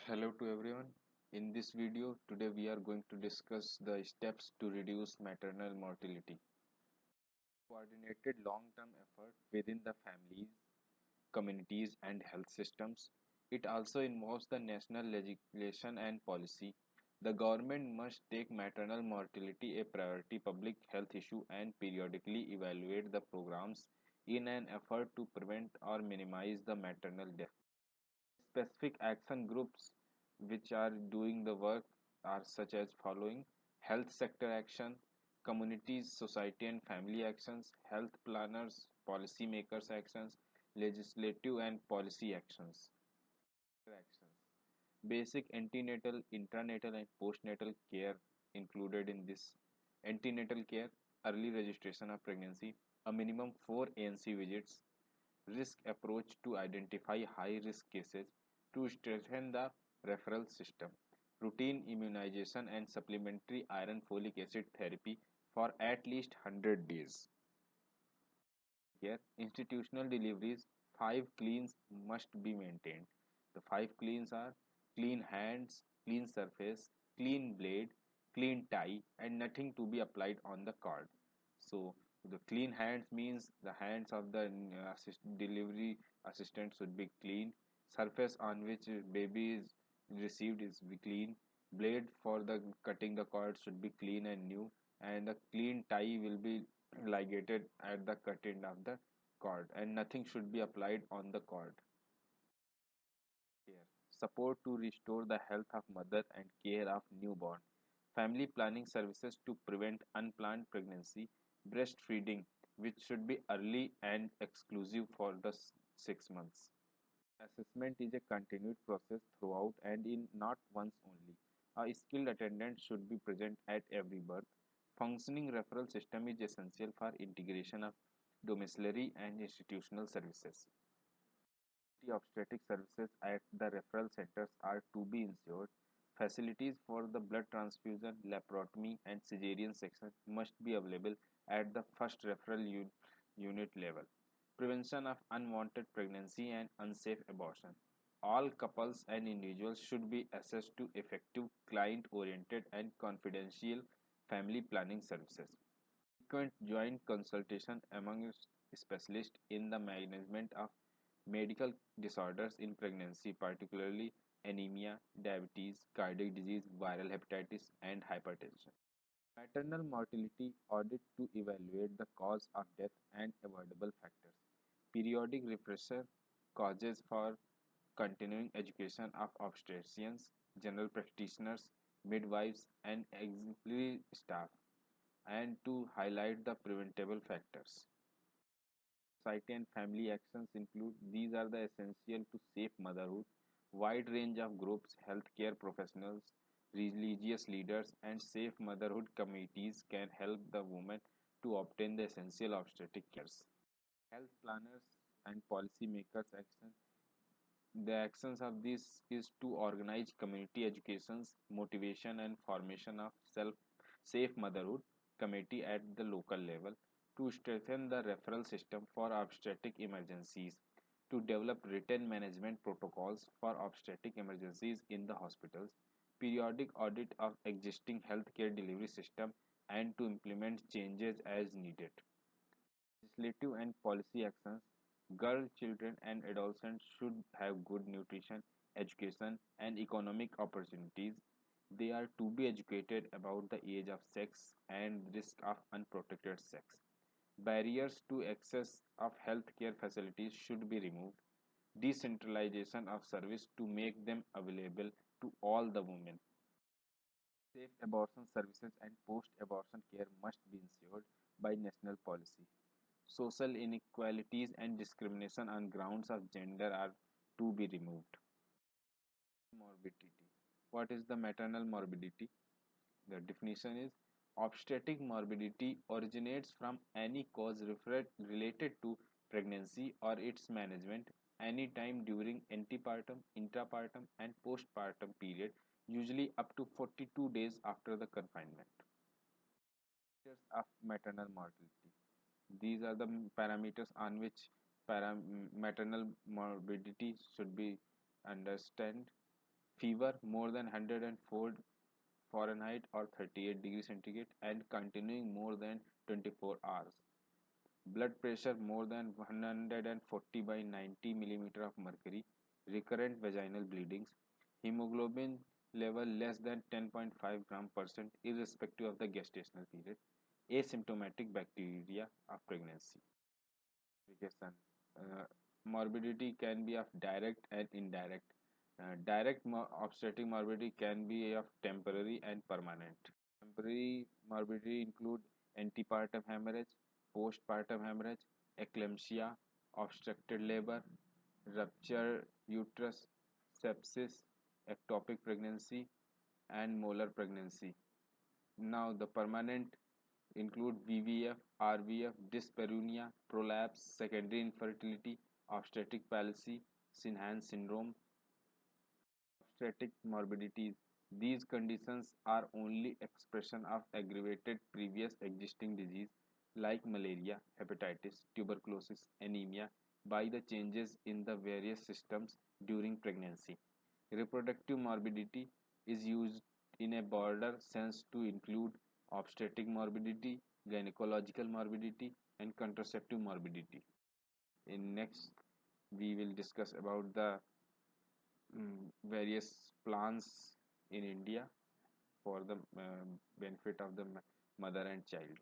Hello to everyone. In this video, today we are going to discuss the steps to reduce maternal mortality. Coordinated long-term effort within the families, communities and health systems. It also involves the national legislation and policy. The government must take maternal mortality a priority public health issue and periodically evaluate the programs in an effort to prevent or minimize the maternal death. Specific action groups which are doing the work are such as following: health sector action, communities, society and family actions, health planners, policy makers actions, legislative and policy actions. Actions. Basic antenatal, intranatal and postnatal care included in this. Antenatal care, early registration of pregnancy, a minimum 4 ANC visits, risk approach to identify high-risk cases, to strengthen the referral system, routine immunization and supplementary iron folic acid therapy for at least 100 days. Here, institutional deliveries, 5 cleans must be maintained. The 5 cleans are clean hands, clean surface, clean blade, clean tie, and nothing to be applied on the cord. So, the clean hands means the hands of the delivery assistant should be clean. Surface on which baby is received is be clean. Blade for the cutting the cord should be clean and new, and the clean tie will be ligated at the cut end of the cord, and nothing should be applied on the cord. Care. Support to restore the health of mother and care of newborn. Family planning services to prevent unplanned pregnancy. Breastfeeding, which should be early and exclusive for the 6 months. Assessment is a continued process throughout and in not once only. A skilled attendant should be present at every birth. Functioning referral system is essential for integration of domiciliary and institutional services. Obstetric services at the referral centers are to be ensured. Facilities for the blood transfusion, laparotomy, and cesarean section must be available at the first referral unit level. Prevention of unwanted pregnancy and unsafe abortion. All couples and individuals should be assessed to effective, client-oriented, and confidential family planning services. Frequent joint consultation among specialists in the management of medical disorders in pregnancy, particularly anemia, diabetes, cardiac disease, viral hepatitis, and hypertension. Maternal mortality audit to evaluate the cause of death and avoidable factors. Periodic refresher causes for continuing education of obstetricians, general practitioners, midwives, and auxiliary staff, and to highlight the preventable factors. Society and family actions include these are the essential to safe motherhood. Wide range of groups, healthcare professionals, religious leaders, and safe motherhood committees can help the woman to obtain the essential obstetric cares. Health planners and policy makers action. The actions of this is to organize community educations, motivation and formation of safe motherhood committee at the local level, to strengthen the referral system for obstetric emergencies, to develop written management protocols for obstetric emergencies in the hospitals, periodic audit of existing healthcare delivery system, and to implement changes as needed. Legislative and policy actions. Girls, children, and adolescents should have good nutrition, education, and economic opportunities. They are to be educated about the age of sex and risk of unprotected sex. Barriers to access of healthcare facilities should be removed. Decentralization of service to make them available to all the women. Safe abortion services and post-abortion care must be ensured by national policy. Social inequalities and discrimination on grounds of gender are to be removed. Morbidity. What is the maternal morbidity? The definition is obstetric morbidity originates from any cause related to pregnancy or its management any time during antepartum, intrapartum, and postpartum period, usually up to 42 days after the confinement. Features of maternal mortality. These are the parameters on which maternal morbidity should be understood. fever more than 104 Fahrenheit or 38 degrees centigrade and continuing more than 24 hours. Blood pressure more than 140 by 90 millimeter of mercury, recurrent vaginal bleedings, hemoglobin level less than 10.5 gram percent irrespective of the gestational period, asymptomatic bacteria of pregnancy. Complication. Uh, Morbidity can be of direct and indirect. Direct obstetric morbidity can be of temporary and permanent. Temporary morbidity include antepartum hemorrhage, postpartum hemorrhage, eclampsia, obstructed labor, rupture uterus, sepsis, ectopic pregnancy, and molar pregnancy. Now the permanent include VVF, RVF, dyspareunia, prolapse, secondary infertility, obstetric palsy, Sinhan syndrome, obstetric morbidities. These conditions are only expression of aggravated previous existing disease like malaria, hepatitis, tuberculosis, anemia by the changes in the various systems during pregnancy. Reproductive morbidity is used in a broader sense to include obstetric morbidity, gynecological morbidity, and contraceptive morbidity. In next, we will discuss about the various plans in India for the benefit of the mother and child.